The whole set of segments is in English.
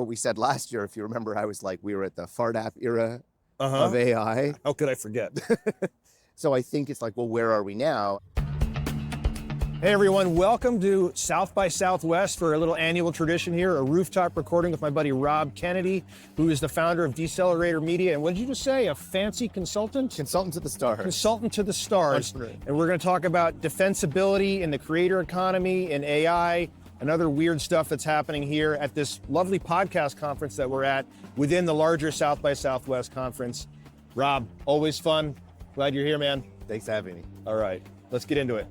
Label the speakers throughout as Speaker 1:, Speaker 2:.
Speaker 1: what we said last year, if you remember, I was like, we were at the fart app era
Speaker 2: Uh-huh.
Speaker 1: of AI.
Speaker 2: How could I forget?
Speaker 1: So I think it's like, well, where are we now?
Speaker 2: Hey everyone, welcome to South by Southwest for a little annual tradition here, a rooftop recording with my buddy Rob Kenedi, who is the founder of Decelerator Media. And what did you just say? A fancy consultant?
Speaker 1: Consultant to the stars.
Speaker 2: Consultant to the stars.
Speaker 1: Entrepreneur.
Speaker 2: And we're going to talk about defensibility in the creator economy and AI and other weird stuff that's happening here at this lovely podcast conference that we're at within the larger South by Southwest conference. Rob, always fun. Glad you're here, man.
Speaker 1: Thanks for having me.
Speaker 2: All right, let's get into it.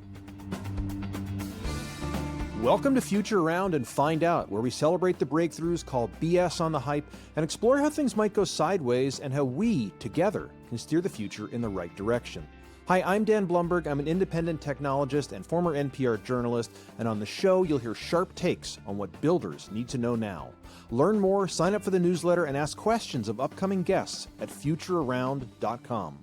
Speaker 3: Welcome to Future Around and Find Out, where we celebrate the breakthroughs, call BS on the hype, and explore how things might go sideways and how we, together, can steer the future in the right direction. Hi, I'm Dan Blumberg. I'm an independent technologist and former NPR journalist, and on the show, you'll hear sharp takes on what builders need to know now. Learn more, sign up for the newsletter, and ask questions of upcoming guests at futurearound.com.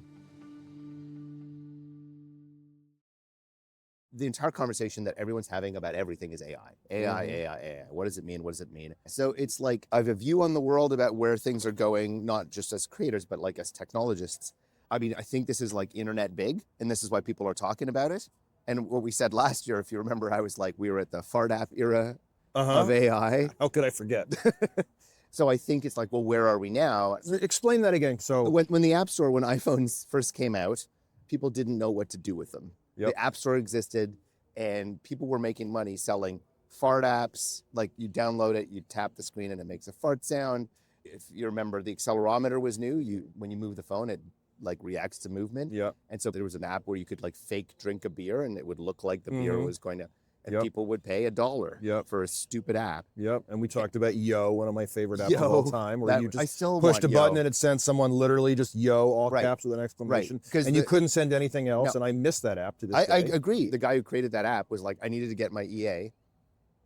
Speaker 1: The entire conversation that everyone's having about everything is AI. AI. What does it mean? What does it mean? So it's like I have a view on the world about where things are going, not just as creators, but like as technologists. I mean, I think this is like internet big, and this is why people are talking about it. And what we said last year, if you remember, I was like, we were at the fart app era of AI.
Speaker 2: How could I forget?
Speaker 1: So I think it's like, well, where are we now?
Speaker 2: Explain that again. So
Speaker 1: When the App Store, when iPhones first came out, people didn't know what to do with them.
Speaker 2: Yep.
Speaker 1: The App Store existed, and people were making money selling fart apps. Like you download it, you tap the screen, and it makes a fart sound. If you remember, the accelerometer was new. When you move the phone, it like reacts to movement.
Speaker 2: yeah.
Speaker 1: And so there was an app where you could like fake drink a beer, and it would look like the beer
Speaker 2: Mhm.
Speaker 1: was going to. And
Speaker 2: Yep.
Speaker 1: people would pay $1
Speaker 2: Yep.
Speaker 1: for a stupid app.
Speaker 2: Yep. And we talked about Yo, one of my favorite apps of all time, where you
Speaker 1: I
Speaker 2: just
Speaker 1: still
Speaker 2: pushed a
Speaker 1: want
Speaker 2: button
Speaker 1: Yo.
Speaker 2: and it sent someone literally just Yo, all
Speaker 1: Right.
Speaker 2: caps with an exclamation.
Speaker 1: Right. 'Cause
Speaker 2: And you
Speaker 1: the-
Speaker 2: couldn't send anything else.
Speaker 1: No.
Speaker 2: And I miss that app to this
Speaker 1: I
Speaker 2: day.
Speaker 1: agree. The guy who created that app was like, I needed to get my EA,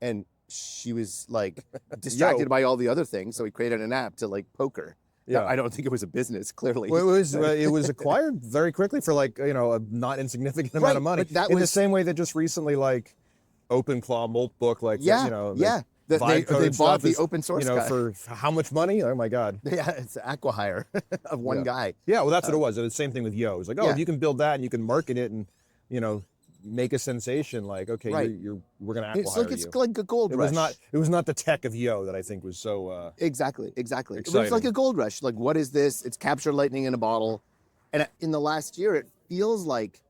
Speaker 1: and she was like distracted
Speaker 2: Yo.
Speaker 1: by all the other things, so he created an app to like poker.
Speaker 2: Yeah.
Speaker 1: Now, I don't think it was a business, clearly.
Speaker 2: Well, it was acquired very quickly for like, a not insignificant amount
Speaker 1: Right,
Speaker 2: of money.
Speaker 1: but that
Speaker 2: in the
Speaker 1: was-
Speaker 2: same way that just recently, like, OpenClaw Moltbook, like,
Speaker 1: Yeah,
Speaker 2: the
Speaker 1: yeah. They
Speaker 2: vibe code
Speaker 1: bought
Speaker 2: stuff
Speaker 1: the
Speaker 2: is,
Speaker 1: open source guy.
Speaker 2: for how much money? Oh my God.
Speaker 1: Yeah, it's an acqui-hire of one
Speaker 2: Yeah.
Speaker 1: guy.
Speaker 2: Yeah, well, that's what it was. It was the same thing with Yo. It's like, oh,
Speaker 1: Yeah.
Speaker 2: if you can build that and you can market it and, make a sensation, like, okay,
Speaker 1: Right.
Speaker 2: we're going to
Speaker 1: It's
Speaker 2: acquire
Speaker 1: like
Speaker 2: you.
Speaker 1: like a gold
Speaker 2: It
Speaker 1: rush.
Speaker 2: was not the tech of Yo that I think was so,
Speaker 1: Exactly. It was
Speaker 2: Exciting.
Speaker 1: like a gold rush. Like, what is this? It's capture lightning in a bottle. And in the last year, it feels like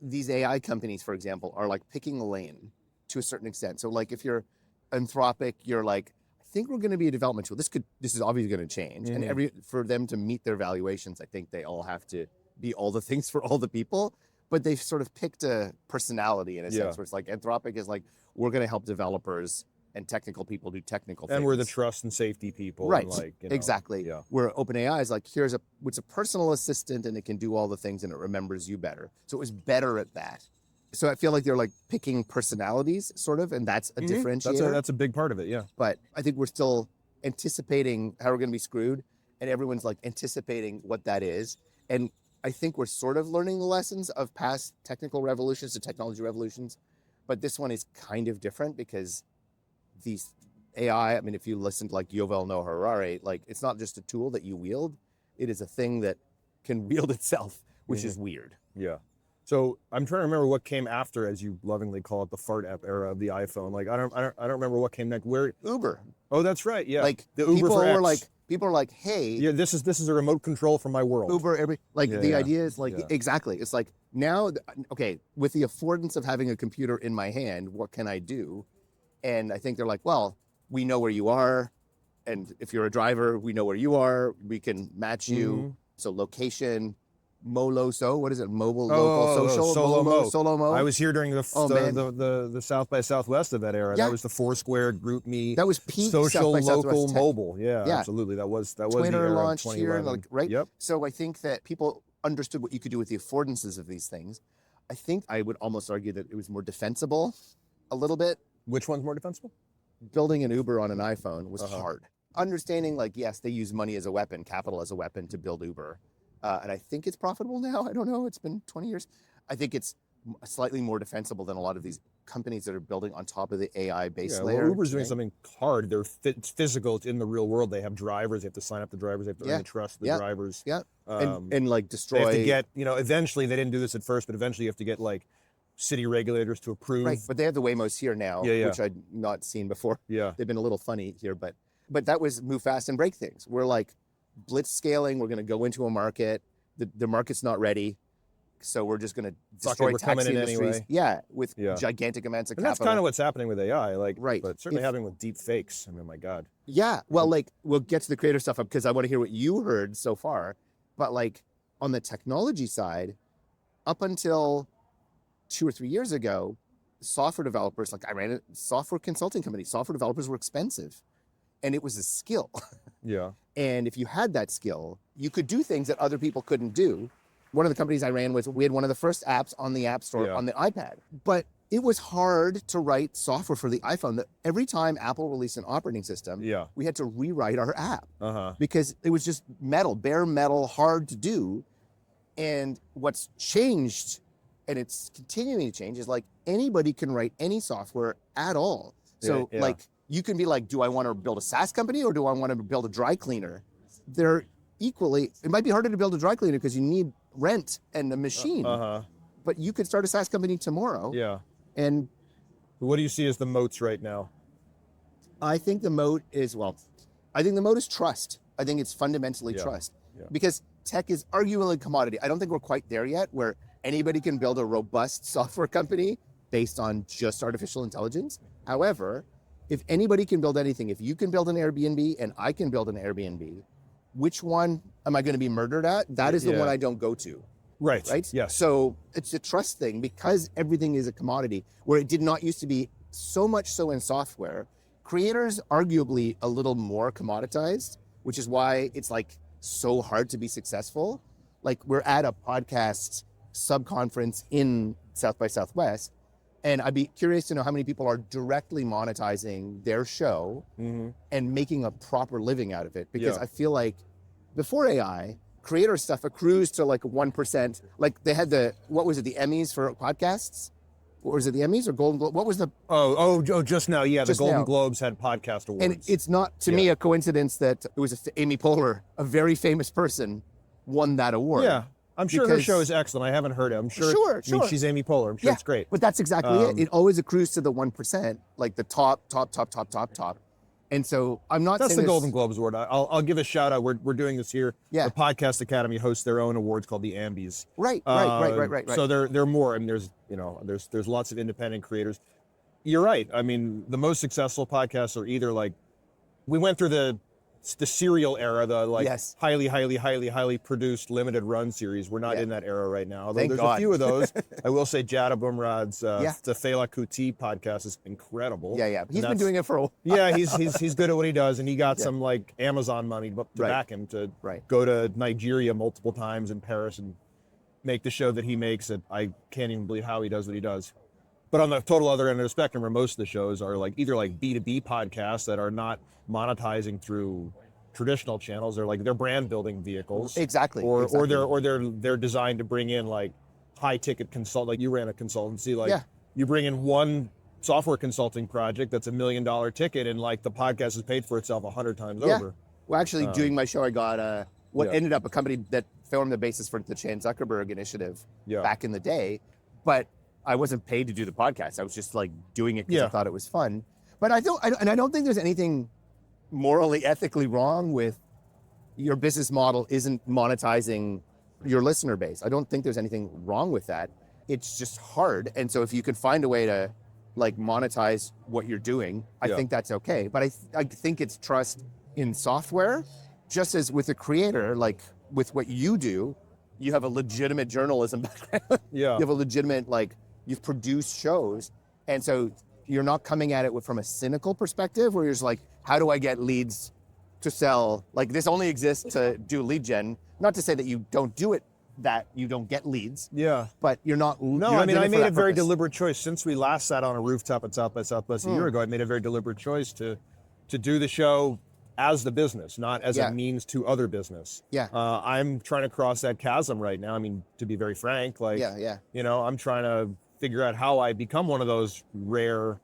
Speaker 1: these AI companies, for example, are like picking a lane to a certain extent. So like if you're Anthropic, you're like, I think we're going to be a development tool. This is obviously going to change.
Speaker 2: Mhm.
Speaker 1: And for them to meet their valuations, I think they all have to be all the things for all the people. But they've sort of picked a personality in a
Speaker 2: Yeah.
Speaker 1: sense where it's like Anthropic is like, we're going to help developers and technical people do technical things.
Speaker 2: and we're the trust and safety people.
Speaker 1: Right.
Speaker 2: And like,
Speaker 1: Exactly.
Speaker 2: Yeah.
Speaker 1: Where OpenAI is like, it's a personal assistant and it can do all the things and it remembers you better. So it was better at that. So I feel like they're like picking personalities sort of, and that's a differentiator.
Speaker 2: That's a big part of it. Yeah.
Speaker 1: But I think we're still anticipating how we're going to be screwed, and everyone's like anticipating what that is. And I think we're sort of learning the lessons of past technical revolutions and technology revolutions, but this one is kind of different because these AI, I mean, if you listen to like Yuval Noah Harari, like it's not just a tool that you wield, it is a thing that can wield itself, which is weird.
Speaker 2: Yeah. So I'm trying to remember what came after, as you lovingly call it, the fart app era of the iPhone. Like I don't remember what came next. Where?
Speaker 1: Uber.
Speaker 2: Oh, that's right. Yeah.
Speaker 1: Like
Speaker 2: the Uber for X.
Speaker 1: People are like, hey,
Speaker 2: Yeah, this is a remote control for my world.
Speaker 1: Uber,
Speaker 2: Yeah,
Speaker 1: the
Speaker 2: yeah,
Speaker 1: idea is like,
Speaker 2: yeah.
Speaker 1: exactly. It's like now, okay, with the affordance of having a computer in my hand, what can I do? And I think they're like, well, we know where you are. And if you're a driver, we know where you are. We can match you.
Speaker 2: Mhm.
Speaker 1: So location, Moloso, what is it? Mobile,
Speaker 2: Oh,
Speaker 1: local, social,
Speaker 2: Solo-Mo.
Speaker 1: Solo-Mo.
Speaker 2: I was here during
Speaker 1: man.
Speaker 2: the South by Southwest of that era.
Speaker 1: Yeah.
Speaker 2: That was the Foursquare, GroupMe,
Speaker 1: That was peak
Speaker 2: social,
Speaker 1: South by
Speaker 2: local,
Speaker 1: Southwest tech.
Speaker 2: mobile. Yeah,
Speaker 1: Yeah.
Speaker 2: absolutely. That was the
Speaker 1: Twitter
Speaker 2: era of
Speaker 1: launched here,
Speaker 2: 2011.
Speaker 1: like, right?
Speaker 2: Yep.
Speaker 1: So I think that people understood what you could do with the affordances of these things. I think I would almost argue that it was more defensible a little bit.
Speaker 2: Which one's more defensible?
Speaker 1: Building an Uber on an iPhone was
Speaker 2: Uh-huh.
Speaker 1: hard. Understanding, like, yes, they use money as a weapon, capital as a weapon to build Uber. And I think it's profitable now. I don't know. It's been 20 years. I think it's slightly more defensible than a lot of these companies that are building on top of the AI base
Speaker 2: Yeah,
Speaker 1: layer.
Speaker 2: well, Uber's doing
Speaker 1: today.
Speaker 2: something hard. It's physical. It's in the real world. They have drivers. They have to sign up the drivers. They have to earn the trust of the drivers.
Speaker 1: Yeah,
Speaker 2: Um,
Speaker 1: and like
Speaker 2: They
Speaker 1: destroy.
Speaker 2: have to get, eventually, they didn't do this at first, but eventually you have to get like city regulators to approve.
Speaker 1: Right, but they have the Waymos here now,
Speaker 2: Yeah, yeah.
Speaker 1: which I'd not seen before.
Speaker 2: Yeah.
Speaker 1: They've been a little funny here, but that was move fast and break things. We're like blitz scaling. We're going to go into a market. The market's not ready, so we're just going to destroy
Speaker 2: we're coming
Speaker 1: taxi
Speaker 2: in
Speaker 1: industries.
Speaker 2: anyway.
Speaker 1: Yeah, with
Speaker 2: Yeah.
Speaker 1: gigantic amounts of
Speaker 2: And
Speaker 1: capital.
Speaker 2: that's kind of what's happening with AI,
Speaker 1: Right.
Speaker 2: But certainly
Speaker 1: If-
Speaker 2: happening with deep fakes. I mean, my God.
Speaker 1: Yeah, well, like we'll get to the creator stuff up because I want to hear what you heard so far. But like on the technology side, up until 2 or 3 years ago, software developers, like I ran a software consulting company, software developers were expensive, and it was a skill.
Speaker 2: Yeah.
Speaker 1: And if you had that skill, you could do things that other people couldn't do. One of the companies I ran was, we had one of the first apps on the App Store
Speaker 2: Yeah.
Speaker 1: on the iPad. But it was hard to write software for the iPhone. That every time Apple released an operating system,
Speaker 2: Yeah.
Speaker 1: we had to rewrite our app
Speaker 2: Uh-huh.
Speaker 1: because it was just metal, bare metal, hard to do. And what's changed, and it's continuing to change, is like anybody can write any software at all. So
Speaker 2: Yeah, yeah.
Speaker 1: like you can be like, do I want to build a SaaS company or do I want to build a dry cleaner? They're equally, it might be harder to build a dry cleaner because you need rent and a machine,
Speaker 2: Uh-huh.
Speaker 1: but you could start a SaaS company tomorrow.
Speaker 2: Yeah.
Speaker 1: And
Speaker 2: What do you see as the moats right now?
Speaker 1: I think the moat is, I think the moat is trust. I think it's fundamentally
Speaker 2: Yeah,
Speaker 1: trust
Speaker 2: yeah.
Speaker 1: because tech is arguably a commodity. I don't think we're quite there yet where anybody can build a robust software company based on just artificial intelligence. However, if anybody can build anything, if you can build an Airbnb and I can build an Airbnb, which one am I going to be murdered at? That is the
Speaker 2: Yeah.
Speaker 1: one I don't go to.
Speaker 2: Right.
Speaker 1: Right?
Speaker 2: Yes.
Speaker 1: So it's a trust thing because everything is a commodity where it did not used to be so much so in software. Creators arguably a little more commoditized, which is why it's like so hard to be successful. Like we're at a podcast sub-conference in South by Southwest, and I'd be curious to know how many people are directly monetizing their show
Speaker 2: Mhm.
Speaker 1: and making a proper living out of it. Because
Speaker 2: Yeah.
Speaker 1: I feel like before AI, creator stuff accrues to like 1%. Like they had the Emmys for podcasts? Or was it the Emmys or Golden Globe? What was the,
Speaker 2: Oh, just now. Yeah. The
Speaker 1: Just
Speaker 2: Golden
Speaker 1: now.
Speaker 2: Globes had podcast awards.
Speaker 1: and it's not to me a coincidence that it was Amy Poehler, a very famous person, won that award.
Speaker 2: Yeah. I'm sure her
Speaker 1: because-
Speaker 2: show is excellent. I haven't heard it. I'm sure.
Speaker 1: Sure,
Speaker 2: I mean,
Speaker 1: sure.
Speaker 2: she's Amy Poehler. I'm sure
Speaker 1: Yeah,
Speaker 2: it's great.
Speaker 1: But that's exactly
Speaker 2: Um,
Speaker 1: it. It always accrues to the 1%, like the top. And so I'm not
Speaker 2: That's
Speaker 1: saying
Speaker 2: the
Speaker 1: this-
Speaker 2: Golden Globes award. I'll give a shout out. We're doing this here.
Speaker 1: Yeah.
Speaker 2: The Podcast Academy hosts their own awards called the Ambies.
Speaker 1: Right.
Speaker 2: So they're more. I mean, there's lots of independent creators. You're right. I mean, the most successful podcasts are either like, we went through the serial era, the like
Speaker 1: Yes.
Speaker 2: highly produced limited run series. We're not
Speaker 1: Yeah.
Speaker 2: in that era right now. Although
Speaker 1: Thank
Speaker 2: there's
Speaker 1: God.
Speaker 2: a few of those. I will say Jada Bumrad's
Speaker 1: Yeah.
Speaker 2: the Fela Kuti podcast is incredible.
Speaker 1: Yeah.
Speaker 2: And
Speaker 1: He's been
Speaker 2: that's-
Speaker 1: doing it for a while.
Speaker 2: Yeah, he's good at what he does, and he got
Speaker 1: Yeah.
Speaker 2: some like Amazon money to
Speaker 1: Right.
Speaker 2: back him to
Speaker 1: Right.
Speaker 2: go to Nigeria multiple times in Paris and make the show that he makes. That I can't even believe how he does what he does. But on the total other end of the spectrum, where most of the shows are like either like B2B podcasts that are not monetizing through traditional channels, they're brand building vehicles,
Speaker 1: Exactly.
Speaker 2: or
Speaker 1: exactly.
Speaker 2: they're designed to bring in like high ticket consult. Like you ran a consultancy, like
Speaker 1: Yeah.
Speaker 2: you bring in one software consulting project that's $1 million ticket, and like the podcast has paid for itself 100 times
Speaker 1: Yeah.
Speaker 2: over.
Speaker 1: Well, actually, doing my show, I got what
Speaker 2: Yeah.
Speaker 1: ended up a company that formed the basis for the Chan Zuckerberg initiative
Speaker 2: Yeah.
Speaker 1: back in the day. But I wasn't paid to do the podcast. I was just like doing it because I
Speaker 2: Yeah.
Speaker 1: thought it was fun. But I don't think there's anything morally, ethically wrong with your business model isn't monetizing your listener base. I don't think there's anything wrong with that. It's just hard. And so if you can find a way to like monetize what you're doing, I
Speaker 2: Yeah.
Speaker 1: think that's okay. But I think it's trust in software, just as with a creator, like with what you do, you have a legitimate journalism background.
Speaker 2: Yeah.
Speaker 1: You have a legitimate, like, you've produced shows. And so you're not coming at it from a cynical perspective where you're just like, how do I get leads to sell? Like, this only exists to do lead gen. Not to say that you don't do it, that you don't get leads,
Speaker 2: Yeah.
Speaker 1: but you're not.
Speaker 2: No, I mean, I made a very deliberate choice since we last sat on a rooftop at South by Southwest a year ago. I made a very deliberate choice to do the show as the business, not as
Speaker 1: Yeah.
Speaker 2: a means to other business.
Speaker 1: Yeah.
Speaker 2: I'm trying to cross that chasm right now. I mean, to be very frank, like,
Speaker 1: Yeah.
Speaker 2: I'm trying to figure out how I become one of those rare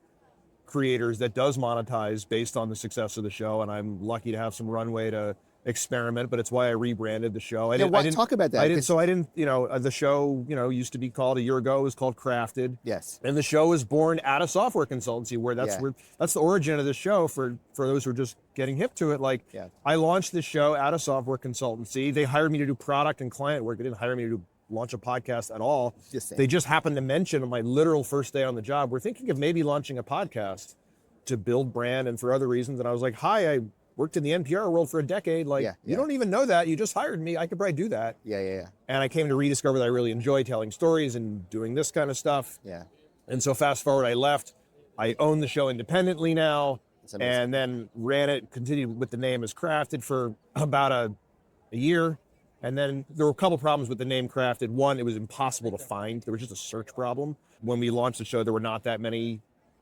Speaker 2: creators that does monetize based on the success of the show. And I'm lucky to have some runway to experiment, but it's why I rebranded the show. I didn't
Speaker 1: talk about that.
Speaker 2: The show, used to be called a year ago, it was called Crafted.
Speaker 1: Yes.
Speaker 2: And the show was born out of software consultancy, where that's the origin of the show for those who are just getting hip to it. I launched this show out of software consultancy. They hired me to do product and client work. They didn't hire me to launch a podcast at all. They just happened to mention on my literal first day on the job, we're thinking of maybe launching a podcast to build brand and for other reasons. And I was like, hi, I worked in the NPR world for a decade. You don't even know that. You just hired me. I could probably do that.
Speaker 1: Yeah.
Speaker 2: And I came to rediscover that I really enjoy telling stories and doing this kind of stuff.
Speaker 1: Yeah.
Speaker 2: And so fast forward, I left. I own the show independently now, and then ran it, continued with the name as Crafted for about a year. And then there were a couple problems with the name Crafted. One, it was impossible to find. There was just a search problem. When we launched the show, there were not that many.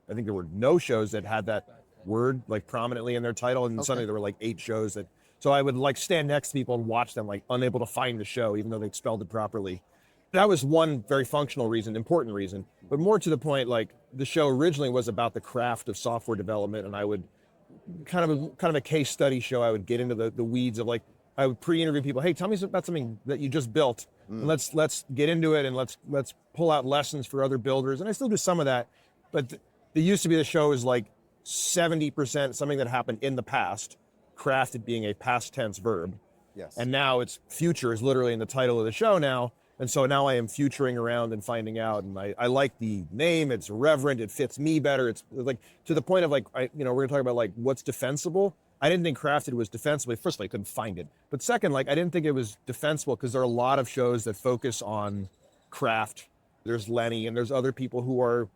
Speaker 2: I think there were no shows that had that word prominently in their title, and suddenly there were 8 shows that. So I would stand next to people and watch them unable to find the show, even though they spelled it properly. That was one very functional reason, important reason. But more to the point, the show originally was about the craft of software development, and I would kind of a case study show. I would get into the weeds of I would pre-interview people. Hey, tell me about something that you just built. And let's get into it, and let's pull out lessons for other builders. And I still do some of that, but it used to be the show is 70% something that happened in the past, crafted being a past tense verb.
Speaker 1: Yes.
Speaker 2: And now it's future is literally in the title of the show now. And so now I am futuring around and finding out. And I like the name. It's irreverent. It fits me better. It's to the point of we're going to talk about what's defensible. I didn't think Crafted was defensible. First of all, I couldn't find it. But second, I didn't think it was defensible because there are a lot of shows that focus on craft. There's Lenny and there's other people who are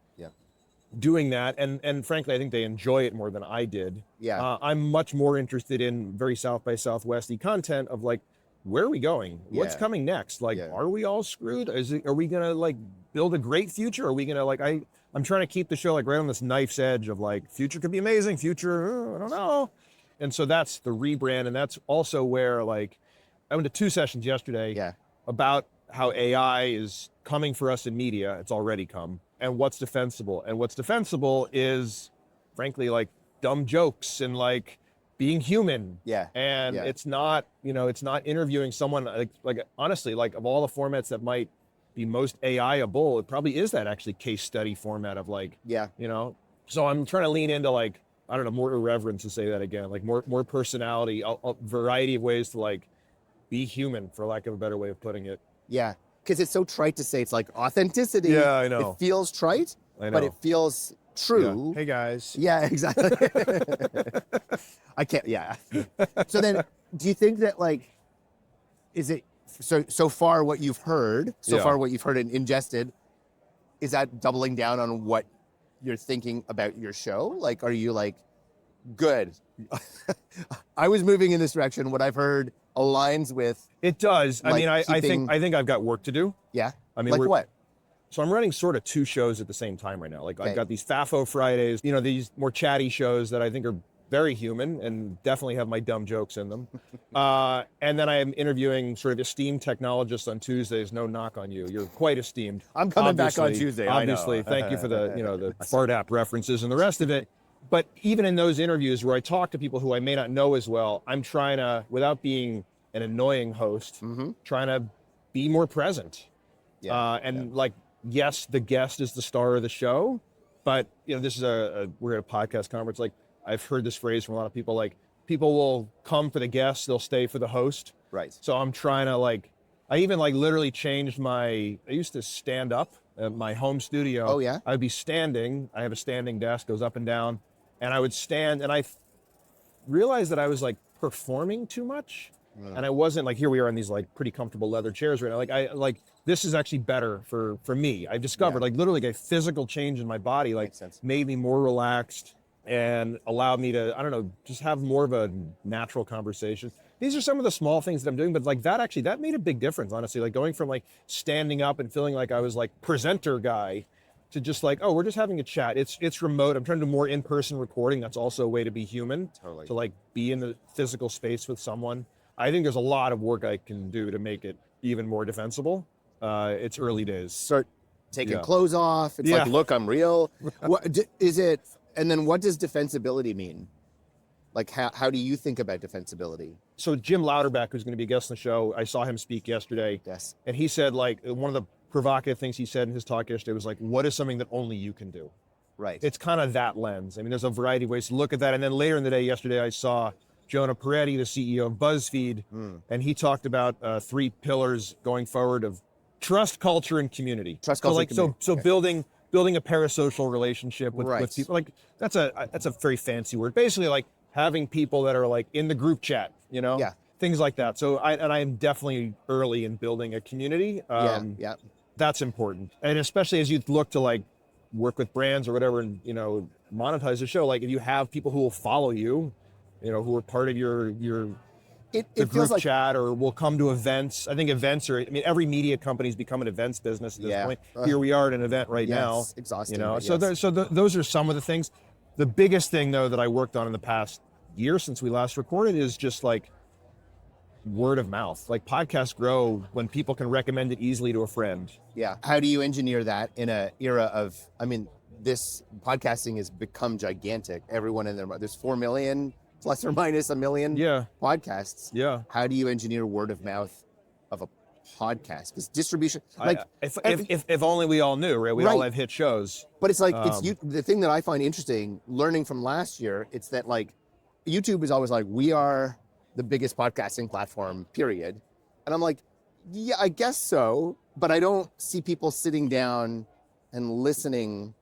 Speaker 2: doing that, and frankly, I think they enjoy it more than I did.
Speaker 1: Yeah.
Speaker 2: I'm much more interested in very South by Southwest-y content of where are we going? What's coming next? Are we all screwed? Are we gonna build a great future? Are we gonna I'm trying to keep the show right on this knife's edge of future could be amazing, future, I don't know. And so that's the rebrand, and that's also where I went to 2 sessions yesterday about how AI is coming for us in media. It's already come. And what's defensible. And what's defensible is, frankly, dumb jokes and being human.
Speaker 1: Yeah.
Speaker 2: And it's not, it's not interviewing someone honestly, of all the formats that might be most AI-able, it probably is that actually case study format of So I'm trying to lean into I don't know, more irreverence to say that again, more personality, a variety of ways to be human, for lack of a better way of putting it.
Speaker 1: Yeah. Because it's so trite to say it's authenticity.
Speaker 2: Yeah, I know.
Speaker 1: It feels trite, but it feels true.
Speaker 2: Yeah. Hey guys.
Speaker 1: Yeah, exactly. I can't. Yeah. So then, do you think that is it so far what you've heard and ingested, is that doubling down on what you're thinking about your show? Are you good? I was moving in this direction. What I've heard aligns with.
Speaker 2: It does. I think I've got work to do.
Speaker 1: Yeah.
Speaker 2: What? So I'm running sort of 2 shows at the same time right now. I've got these FAFO Fridays, these more chatty shows that I think are very human and definitely have my dumb jokes in them. And then I am interviewing sort of esteemed technologists on Tuesdays. No knock on you. You're quite esteemed.
Speaker 1: I'm coming back on Tuesday.
Speaker 2: Obviously.
Speaker 1: I know.
Speaker 2: Thank you for the fart app references and the rest of it. But even in those interviews where I talk to people who I may not know as well, I'm trying to, without being an annoying host, trying to be more present. Yes, the guest is the star of the show, but this is we're at a podcast conference. I've heard this phrase from a lot of people, people will come for the guest, they'll stay for the host.
Speaker 1: Right.
Speaker 2: So I'm trying to I even literally changed I used to stand up at my home studio.
Speaker 1: Oh yeah.
Speaker 2: I'd be standing. I have a standing desk, goes up and down, and I would stand, and I realized that I was performing too much. And I wasn't here we are in these pretty comfortable leather chairs right now. This is actually better for me. I've discovered literally a physical change in my body, made me more relaxed and allowed me to, I don't know, just have more of a natural conversation. These are some of the small things that I'm doing, but that made a big difference, honestly. Going from standing up and feeling like I was presenter guy to just oh, we're just having a chat. It's remote. I'm trying to do more in-person recording. That's also a way to be human.
Speaker 1: Totally.
Speaker 2: To be in the physical space with someone. I think there's a lot of work I can do to make it even more defensible. It's early days.
Speaker 1: taking
Speaker 2: Yeah.
Speaker 1: clothes off. It's
Speaker 2: Yeah.
Speaker 1: like, look, I'm real. What is it? And then what does defensibility mean? Like, how do you think about defensibility?
Speaker 2: So Jim Louderback, who's going to be a guest on the show, I saw him speak yesterday.
Speaker 1: Yes.
Speaker 2: And he said, like, one of the provocative things he said in his talk yesterday was like, what is something that only you can do?
Speaker 1: Right.
Speaker 2: It's kind of that lens. I mean, there's a variety of ways to look at that. And then later in the day, yesterday, I saw Jonah Peretti, the CEO of BuzzFeed, and he talked about 3 pillars going forward of trust, culture, and community.
Speaker 1: Trust, culture,
Speaker 2: so like,
Speaker 1: and community.
Speaker 2: So
Speaker 1: Okay.
Speaker 2: building a parasocial relationship with
Speaker 1: Right.
Speaker 2: people. Like that's a very fancy word. Basically, like having people that are like in the group chat, you know,
Speaker 1: Yeah.
Speaker 2: things like that. So I am definitely early in building a community.
Speaker 1: Yeah.
Speaker 2: That's important, and especially as you look to like work with brands or whatever, and you know, monetize the show. Like if you have people who will follow you, you know, who are part of your
Speaker 1: It
Speaker 2: group
Speaker 1: feels like
Speaker 2: chat or will come to events. I think events are. I mean, every media company's become an events business at this point. Here we are at an event right now.
Speaker 1: Exhausting.
Speaker 2: You know,
Speaker 1: but
Speaker 2: so
Speaker 1: yes.
Speaker 2: those are some of the things. The biggest thing though that I worked on in the past year since we last recorded is just like word of mouth. Like podcasts grow when people can recommend it easily to a friend.
Speaker 1: Yeah. How do you engineer that in an era of, I mean, this podcasting has become gigantic. Everyone in there, there's 4 million plus or minus a million podcasts.
Speaker 2: Yeah.
Speaker 1: How do you engineer word of mouth of a podcast? Because distribution, like,
Speaker 2: if only we all knew, right? We all have hit shows.
Speaker 1: but it's like, the thing that I find interesting learning from last year, it's that like YouTube is always like, we are the biggest podcasting platform, period. And I'm like, yeah, I guess so, but I don't see people sitting down and listening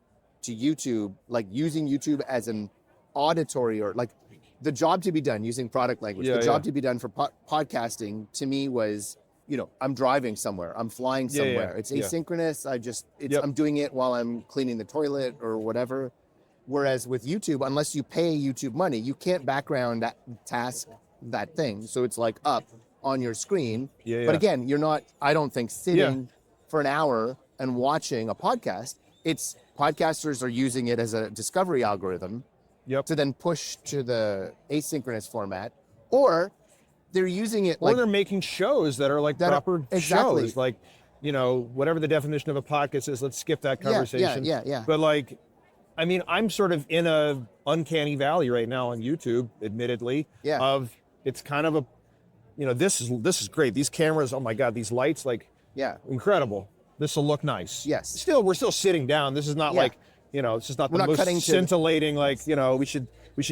Speaker 1: to YouTube, like using YouTube as an auditory or like the job to be done using product language. The job to be done for podcasting to me was, you know, I'm driving somewhere, I'm flying somewhere. It's asynchronous. I'm doing it while I'm cleaning the toilet or whatever. Whereas with YouTube, unless you pay YouTube money, you can't background that task, that thing. So it's like up on your screen. But again, you're not, I don't think, sitting for an hour and watching a podcast. It's podcasters are using it as a discovery algorithm to then push to the asynchronous format, or they're using it
Speaker 2: or they're making shows that are like proper shows, like, you know, whatever the definition of a podcast is. Let's skip that conversation.
Speaker 1: Yeah.
Speaker 2: But like, I mean, I'm sort of in a uncanny valley right now on YouTube, admittedly. Of it's kind of a, you know, this is great. These cameras, oh my God, these lights, like, incredible. This will look nice.
Speaker 1: Yes.
Speaker 2: We're still sitting down. This is not like, you know, it's just not the most scintillating. Like, you know, we should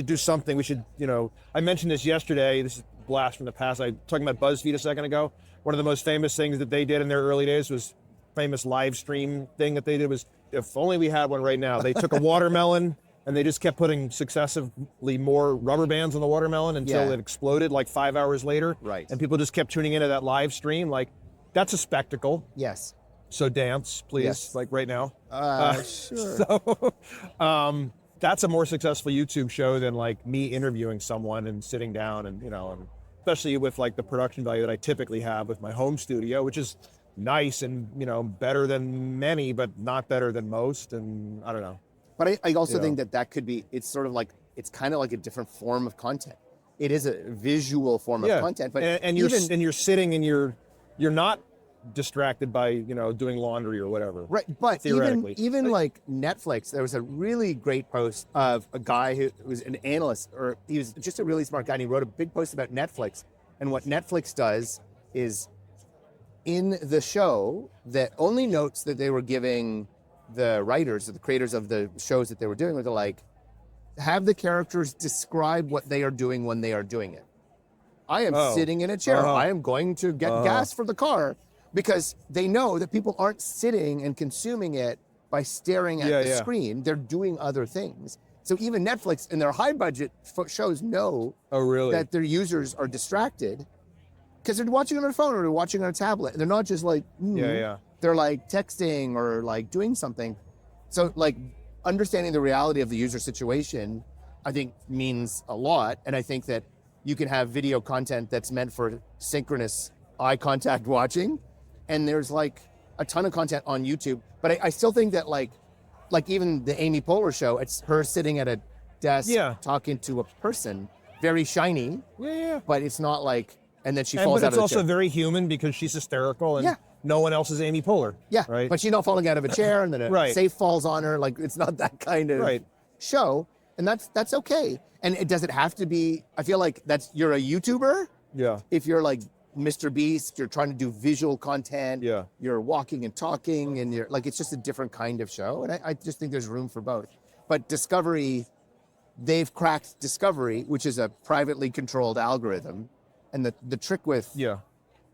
Speaker 2: do something. We should, you know, I mentioned this yesterday. This is a blast from the past. I was talking about BuzzFeed a second ago. One of the most famous things that they did in their early days was famous live stream thing that they did was, if only we had one right now. They took a watermelon and they just kept putting successively more rubber bands on the watermelon until it exploded like 5 hours later.
Speaker 1: Right.
Speaker 2: And people just kept tuning into that live stream. Like, that's a spectacle.
Speaker 1: Yes.
Speaker 2: So dance, please, like right now.
Speaker 1: Sure.
Speaker 2: So that's a more successful YouTube show than like me interviewing someone and sitting down and, you know, and especially with like the production value that I typically have with my home studio, which is nice and, you know, better than many, but not better than most. And I don't know.
Speaker 1: But I also think that could be, it's sort of like, it's kind of like a different form of content. It is a visual form of content, but
Speaker 2: you're sitting and you're not distracted by, you know, doing laundry or whatever.
Speaker 1: Right, but
Speaker 2: theoretically,
Speaker 1: even like Netflix, there was a really great post of a guy who was an analyst, or he was just a really smart guy, and he wrote a big post about Netflix. And what Netflix does is, in the show, that only notes that they were giving the writers or the creators of the shows that they were doing, were to like, have the characters describe what they are doing when they are doing it. I am sitting in a chair. I am going to get gas for the car. Because they know that people aren't sitting and consuming it by staring at the screen. They're doing other things. So even Netflix and their high budget shows know that their users are distracted because they're watching on their phone or they're watching on a tablet. They're not just like, they're like texting or like doing something. So like understanding the reality of the user situation, I think means a lot. And I think that you can have video content that's meant for synchronous eye contact watching. And there's like a ton of content on YouTube, but I still think that like even the Amy Poehler show, it's her sitting at a desk talking to a person, very shiny. But it's not like, and then she falls out of the chair.
Speaker 2: But it's also very human because she's hysterical and no one else is Amy Poehler.
Speaker 1: Yeah,
Speaker 2: right.
Speaker 1: but she's not falling out of a chair and then a
Speaker 2: Right.
Speaker 1: safe falls on her. Like, it's not that kind of
Speaker 2: Right.
Speaker 1: show, and that's okay. And does it have to be? I feel like you're a YouTuber.
Speaker 2: Yeah.
Speaker 1: If you're like Mr. Beast, you're trying to do visual content.
Speaker 2: Yeah.
Speaker 1: You're walking and talking, and you're like, it's just a different kind of show. And I just think there's room for both. But Discovery, they've cracked Discovery, which is a privately controlled algorithm. And the trick with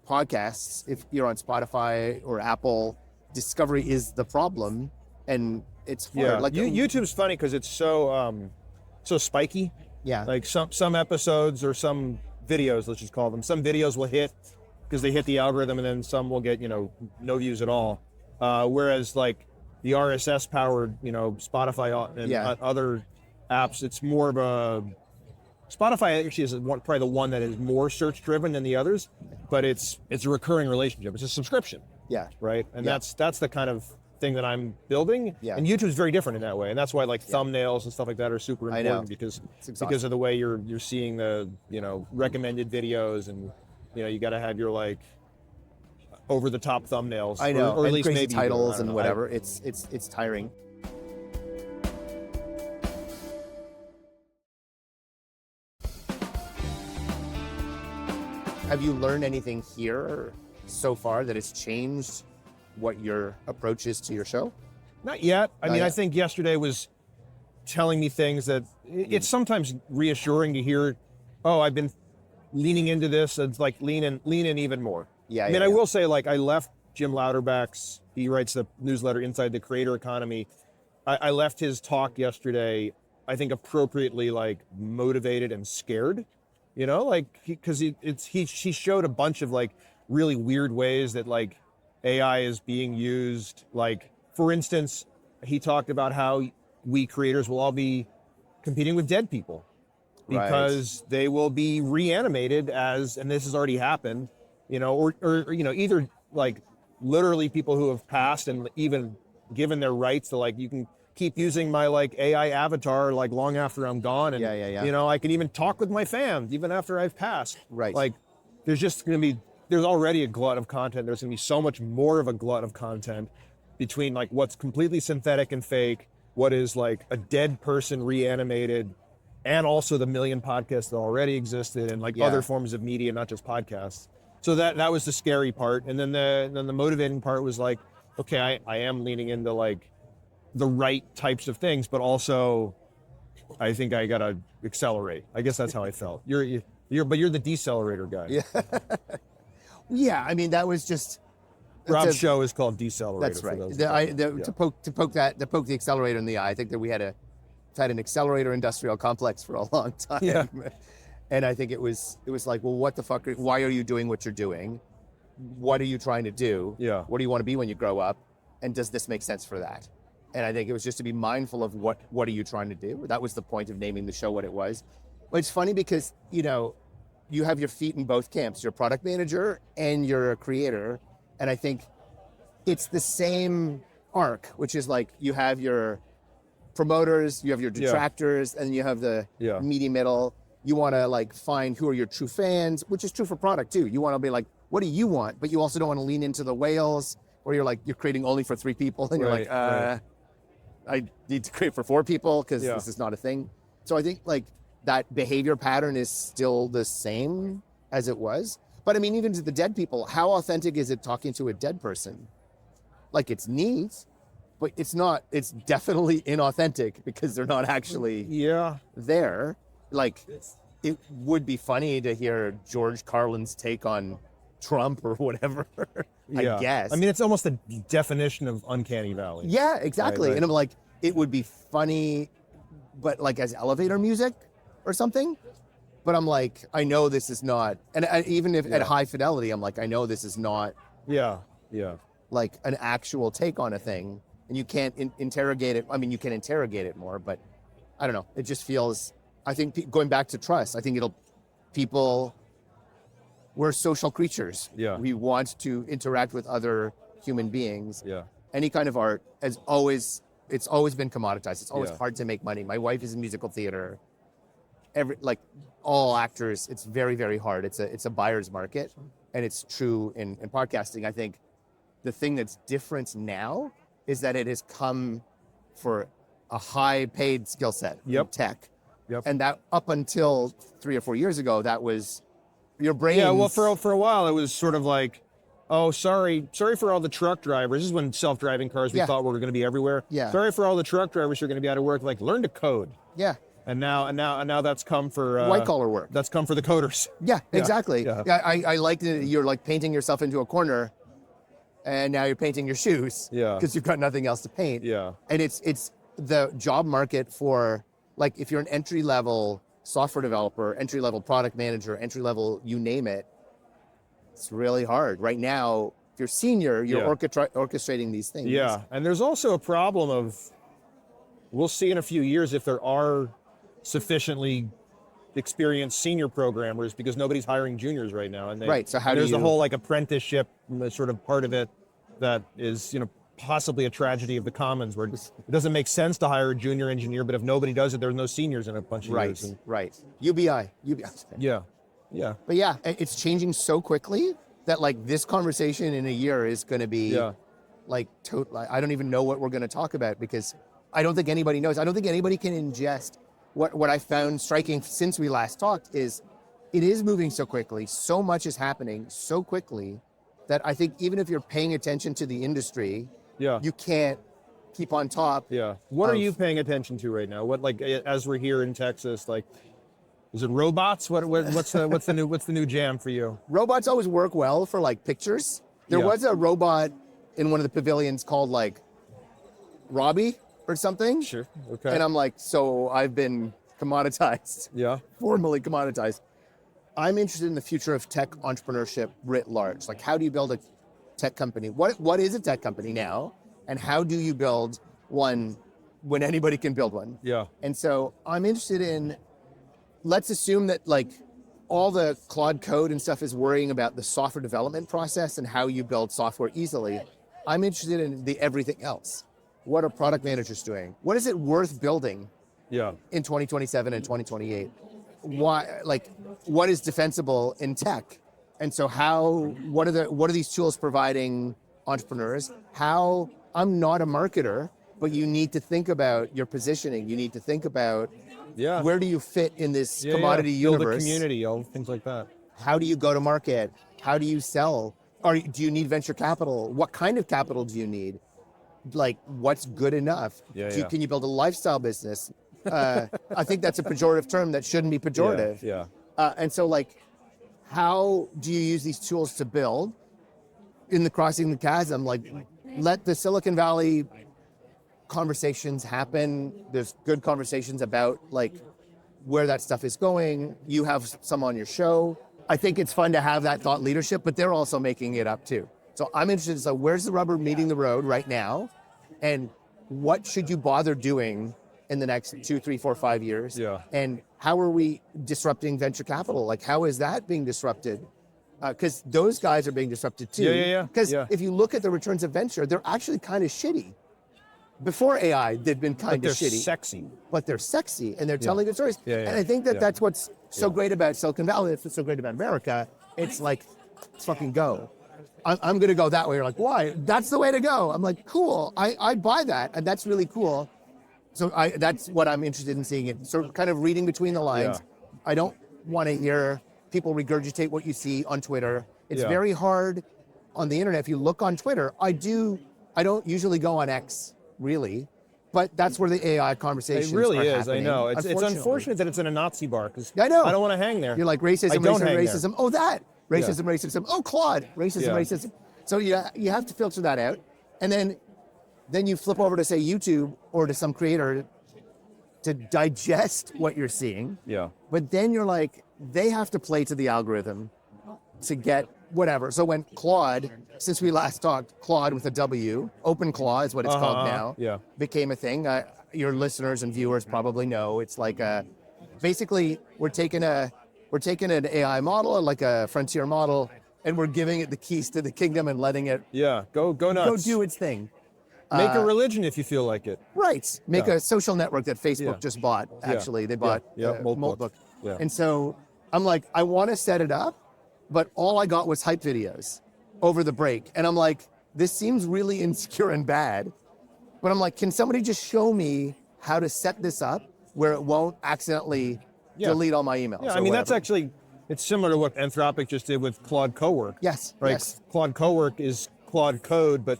Speaker 1: podcasts, if you're on Spotify or Apple, Discovery is the problem, and it's hard.
Speaker 2: Yeah.
Speaker 1: Like
Speaker 2: YouTube's funny because it's so spiky.
Speaker 1: Yeah.
Speaker 2: Like some episodes or some videos, let's just call them. Some videos will hit because they hit the algorithm, and then some will get, no views at all. Whereas like the RSS powered, Spotify and other apps, it's more of a Spotify actually is probably the one that is more search driven than the others, but it's a recurring relationship. It's a subscription.
Speaker 1: Yeah.
Speaker 2: Right. And that's the kind of thing that I'm building.
Speaker 1: Yeah.
Speaker 2: And YouTube's very different in that way. And that's why like thumbnails and stuff like that are super important because of the way you're seeing the, recommended videos, and you got to have your like over the top thumbnails.
Speaker 1: I know.
Speaker 2: Or at
Speaker 1: and
Speaker 2: least
Speaker 1: crazy
Speaker 2: maybe
Speaker 1: titles and whatever. It's tiring. Have you learned anything here so far that has changed what your approach is to your show?
Speaker 2: Not yet. I mean,
Speaker 1: yet.
Speaker 2: I think yesterday was telling me things that it's sometimes reassuring to hear, oh, I've been leaning into this. It's like lean in even more.
Speaker 1: Yeah.
Speaker 2: I mean, I will say, like, I left Jim Louderback's, he writes the newsletter Inside the Creator Economy. I left his talk yesterday, I think appropriately, like, motivated and scared, because he showed a bunch of like really weird ways that like AI is being used. Like, for instance, he talked about how we creators will all be competing with dead people because they will be reanimated as, and this has already happened, or either like literally people who have passed and even given their rights to like, you can keep using my like AI avatar like long after I'm gone, and I can even talk with my fans even after I've passed.
Speaker 1: Right.
Speaker 2: Like, there's already a glut of content. There's gonna be so much more of a glut of content between like what's completely synthetic and fake, what is like a dead person reanimated, and also the million podcasts that already existed, and like other forms of media, not just podcasts. So that was the scary part, and then the motivating part was like, okay, I am leaning into like the right types of things, but also I think I gotta accelerate. I guess that's how I felt. You're the decelerator guy.
Speaker 1: Yeah. Yeah. I mean, that was just
Speaker 2: Rob's show is called Decelerator.
Speaker 1: That's right. To poke the accelerator in the eye. I think that we had an accelerator industrial complex for a long time.
Speaker 2: Yeah.
Speaker 1: And I think it was like, well, what the fuck? Why are you doing what you're doing? What are you trying to do?
Speaker 2: Yeah.
Speaker 1: What do you want to be when you grow up? And does this make sense for that? And I think it was just to be mindful of what are you trying to do? That was the point of naming the show what it was. But it's funny because, you have your feet in both camps. You're a product manager and you're a creator. And I think it's the same arc, which is like you have your promoters, you have your detractors, and you have the meaty middle. You want to like find who are your true fans, which is true for product too. You want to be like, what do you want? But you also don't want to lean into the whales, or you're creating only for 3 people, and you're I need to create for 4 people because this is not a thing. So I think like that behavior pattern is still the same as it was. But I mean, even to the dead people, how authentic is it talking to a dead person? Like, it's neat, but it's not, it's definitely inauthentic because they're not actually there. Like, it would be funny to hear George Carlin's take on Trump or whatever, I guess.
Speaker 2: I mean, it's almost the definition of uncanny valley.
Speaker 1: Yeah, exactly.
Speaker 2: Right.
Speaker 1: And I'm like, it would be funny, but like as elevator music or something. But I'm like, I know this is not, and even if at high fidelity, I'm like, I know this is not like an actual take on a thing, and you can't interrogate it. I mean, you can interrogate it more, but I don't know. It just feels, I think going back to trust, I think we're social creatures.
Speaker 2: Yeah.
Speaker 1: We want to interact with other human beings.
Speaker 2: Yeah.
Speaker 1: Any kind of art it's always been commoditized. It's always hard to make money. My wife is in musical theater. All actors, it's very, very hard. It's a buyer's market, and it's true in podcasting. I think The thing that's different now is that it has come for a high paid skill set in tech.
Speaker 2: Yep.
Speaker 1: And that up until 3 or 4 years ago, that was your brain.
Speaker 2: Yeah, well, for a while, it was sort of like, oh, sorry for all the truck drivers. This is when self-driving cars we thought were going to be everywhere.
Speaker 1: Yeah.
Speaker 2: Sorry for all the truck drivers who are going to be out of work. Like, learn to code.
Speaker 1: Yeah.
Speaker 2: And now that's come for
Speaker 1: white collar work.
Speaker 2: That's come for the coders.
Speaker 1: Yeah, exactly.
Speaker 2: Yeah.
Speaker 1: I like that you're like painting yourself into a corner, and now you're painting your shoes.
Speaker 2: Yeah.
Speaker 1: Because you've got nothing else to paint.
Speaker 2: Yeah.
Speaker 1: And it's the job market for, like, if you're an entry level software developer, entry level product manager, entry level, you name it, it's really hard right now. If you're senior, you're orchestrating these things.
Speaker 2: Yeah, and there's also a problem of, we'll see in a few years if there are sufficiently experienced senior programmers, because nobody's hiring juniors right now. And
Speaker 1: so how
Speaker 2: there's
Speaker 1: do you...
Speaker 2: the whole like apprenticeship sort of part of it that is, possibly a tragedy of the commons, where it doesn't make sense to hire a junior engineer, but if nobody does it, there's no seniors in a bunch of years.
Speaker 1: Right. UBI.
Speaker 2: Yeah.
Speaker 1: But yeah, it's changing so quickly that like this conversation in a year is going to be like I don't even know what we're going to talk about, because I don't think anybody knows. I don't think anybody can ingest what I found striking since we last talked is it is moving so quickly. So much is happening so quickly that I think even if you're paying attention to the industry, you can't keep on top.
Speaker 2: Yeah. What are you paying attention to right now? What, like, as we're here in Texas, like, is it robots? What's the new jam for you?
Speaker 1: Robots always work well for like pictures. There was a robot in one of the pavilions called like Robbie or something.
Speaker 2: Sure. Okay.
Speaker 1: And I'm like, so I've been commoditized.
Speaker 2: Yeah.
Speaker 1: Formally commoditized. I'm interested in the future of tech entrepreneurship writ large. Like, how do you build a tech company? What is a tech company now? And how do you build one when anybody can build one?
Speaker 2: Yeah.
Speaker 1: And so I'm interested in, let's assume that like all the Claude code and stuff is worrying about the software development process and how you build software easily. I'm interested in the everything else. What are product managers doing? What is it worth building in 2027 and 2028? What is defensible in tech? And so what are these tools providing entrepreneurs? I'm not a marketer, but you need to think about your positioning. You need to think about where do you fit in this commodity universe?
Speaker 2: Build a community, all things like that.
Speaker 1: How do you go to market? How do you sell? Or do you need venture capital? What kind of capital do you need? Like, what's good enough? Can you build a lifestyle business? I think that's a pejorative term that shouldn't be pejorative. And so, like, how do you use these tools to build? In the Crossing the Chasm, like, let the Silicon Valley conversations happen. There's good conversations about, like, where that stuff is going. You have some on your show. I think it's fun to have that thought leadership, but they're also making it up too. So I'm interested in, so where's the rubber meeting the road right now? And what should you bother doing in the next 2, 3, 4, 5 years? And how are we disrupting venture capital? Like, how is that being disrupted? Because those guys are being disrupted too. Because if you look at the returns of venture, they're actually kind of shitty. Before AI, they've been kind of shitty.
Speaker 2: Sexy.
Speaker 1: But they're sexy, and they're telling good stories. And I think that's what's so great about Silicon Valley. It's what's so great about America. It's like, let's fucking go. I'm going to go that way. You're like, why? That's the way to go. I'm like, cool. I buy that, and that's really cool. So that's what I'm interested in seeing. It sort of kind of reading between the lines. I don't want to hear people regurgitate what you see on Twitter. It's very hard on the internet. If you look on Twitter, I don't usually go on X, really, but that's where the AI conversations
Speaker 2: It really
Speaker 1: are
Speaker 2: is.
Speaker 1: happening,
Speaker 2: I know. It's unfortunate that it's in a Nazi bar, because
Speaker 1: I know.
Speaker 2: I don't want to hang there.
Speaker 1: You're like racism. Oh, that racism. Oh, Claude, racism. So you have to filter that out, and then you flip over to, say, YouTube or to some creator to digest what you're seeing. But then you're like, they have to play to the algorithm to get whatever. So when Claude, since we last talked, Claude with a W, OpenClaw is what it's called now, became a thing. Your listeners and viewers probably know. It's like basically we're taking an AI model, like a frontier model, and we're giving it the keys to the kingdom and letting it
Speaker 2: go nuts.
Speaker 1: Go do its thing.
Speaker 2: Make a religion if you feel like it.
Speaker 1: Right. Make a social network that Facebook just bought, actually. They bought Moltbook. And so I'm like, I want to set it up, but all I got was hype videos over the break. And I'm like, this seems really insecure and bad. But I'm like, can somebody just show me how to set this up where it won't accidentally delete all my emails?
Speaker 2: Yeah, I mean, that's actually, it's similar to what Anthropic just did with Claude Cowork.
Speaker 1: Yes,
Speaker 2: right?
Speaker 1: yes.
Speaker 2: Claude Cowork is Claude code, but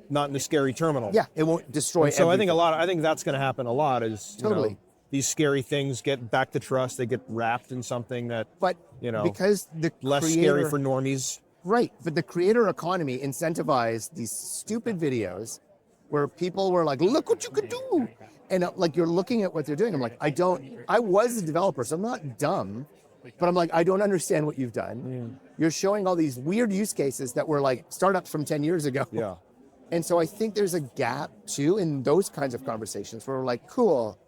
Speaker 2: not in the scary terminal.
Speaker 1: Yeah, it won't destroy
Speaker 2: So
Speaker 1: everything.
Speaker 2: I think that's going to happen a lot is,
Speaker 1: Totally.
Speaker 2: these scary things get back to trust. They get wrapped in something that,
Speaker 1: But because the
Speaker 2: less
Speaker 1: creator,
Speaker 2: scary for normies.
Speaker 1: Right, but the creator economy incentivized these stupid videos where people were like, look what you could do. And like, you're looking at what they're doing. I'm like, I was a developer, so I'm not dumb, but I'm like, I don't understand what you've done. You're showing all these weird use cases that were like startups from 10 years ago.
Speaker 2: Yeah.
Speaker 1: And so I think there's a gap too in those kinds of conversations where we're like, cool,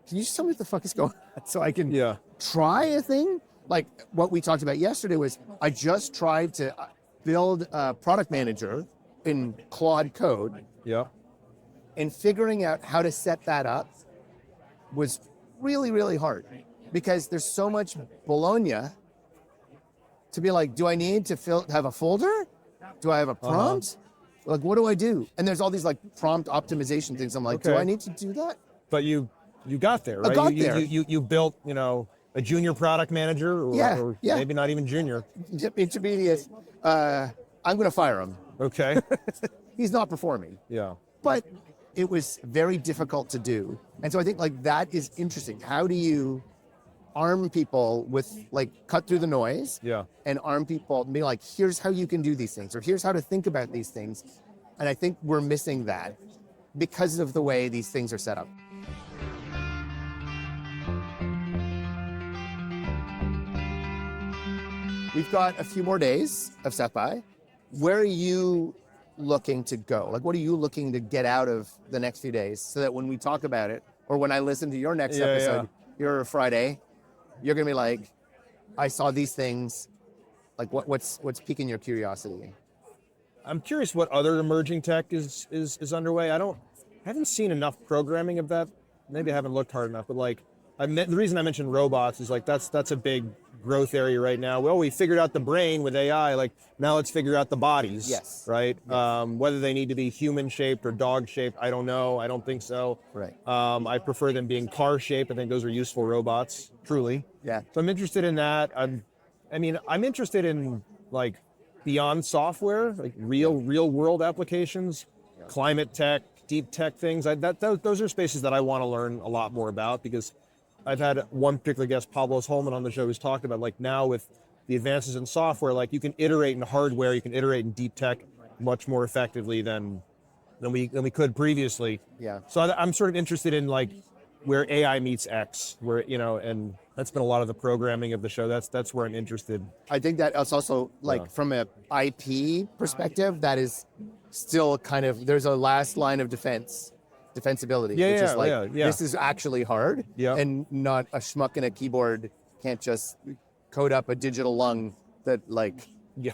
Speaker 1: can you just tell me what the fuck is going on so I can try a thing? Like what we talked about yesterday was I just tried to build a product manager in Claude code.
Speaker 2: Yeah.
Speaker 1: And figuring out how to set that up was really, really hard because there's so much Bologna to be like, do I need to have a folder? Do I have a prompt? Like, what do I do? And there's all these like prompt optimization things. I'm like, do I need to do that?
Speaker 2: But you got there, right?
Speaker 1: I got there.
Speaker 2: You built, a junior product manager or maybe not even junior.
Speaker 1: Intermediate. I'm going to fire him.
Speaker 2: Okay.
Speaker 1: He's not performing.
Speaker 2: Yeah.
Speaker 1: But it was very difficult to do. And so I think like that is interesting. How do you arm people with like cut through the noise and arm people and be like, here's how you can do these things, or here's how to think about these things. And I think we're missing that because of the way these things are set up. We've got a few more days of South by. Where are you looking to go? Like, what are you looking to get out of the next few days so that when we talk about it, or when I listen to your next episode, your Friday, you're gonna be like, I saw these things. Like, what's piquing your curiosity?
Speaker 2: I'm curious what other emerging tech is underway. I haven't seen enough programming of that. Maybe I haven't looked hard enough, but like, the reason I mentioned robots is like that's a big growth area right now. Well, we figured out the brain with AI. Like now let's figure out the bodies.
Speaker 1: Yes.
Speaker 2: Right.
Speaker 1: Yes.
Speaker 2: Whether they need to be human shaped or dog shaped, I don't know. I don't think so.
Speaker 1: Right.
Speaker 2: I prefer them being car shaped. I think those are useful robots. Truly.
Speaker 1: Yeah.
Speaker 2: So I'm interested in that. I'm interested in like beyond software, like real world applications, climate tech, deep tech things. Those are spaces that I want to learn a lot more about because I've had one particular guest, Pablo Holman, on the show who's talked about like now with the advances in software, like you can iterate in hardware, you can iterate in deep tech much more effectively than we could previously.
Speaker 1: Yeah.
Speaker 2: So I'm sort of interested in like where AI meets X, where and that's been a lot of the programming of the show. That's where I'm interested.
Speaker 1: I think that it's also like from an IP perspective, that is still kind of, there's a last line of defensibility. This is actually hard and not a schmuck in a keyboard can't just code up a digital lung that like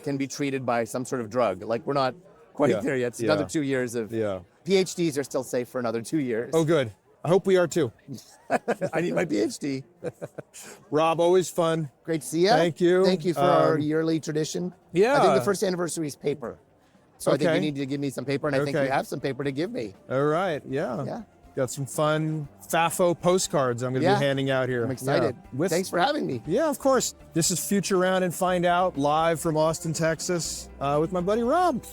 Speaker 1: can be treated by some sort of drug. Like we're not quite there yet. It's another 2 years of PhDs are still safe for another 2 years.
Speaker 2: Oh, good. I hope we are too.
Speaker 1: I need my PhD.
Speaker 2: Rob, always fun.
Speaker 1: Great to see you.
Speaker 2: Thank you.
Speaker 1: Thank you for our yearly tradition.
Speaker 2: Yeah.
Speaker 1: I think the first anniversary is paper. So I think you need to give me some paper, and I think you have some paper to give me.
Speaker 2: All right. Yeah. Got some fun FAFO postcards I'm going to be handing out here.
Speaker 1: I'm excited. Thanks for having me.
Speaker 2: Yeah, of course. This is Future Round and Find Out, live from Austin, Texas, with my buddy Rob.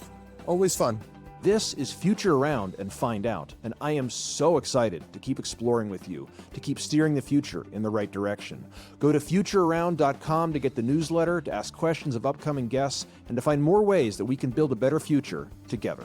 Speaker 2: Always fun.
Speaker 3: This is Future Around and Find Out, and I am so excited to keep exploring with you, to keep steering the future in the right direction. Go to futurearound.com to get the newsletter, to ask questions of upcoming guests, and to find more ways that we can build a better future together.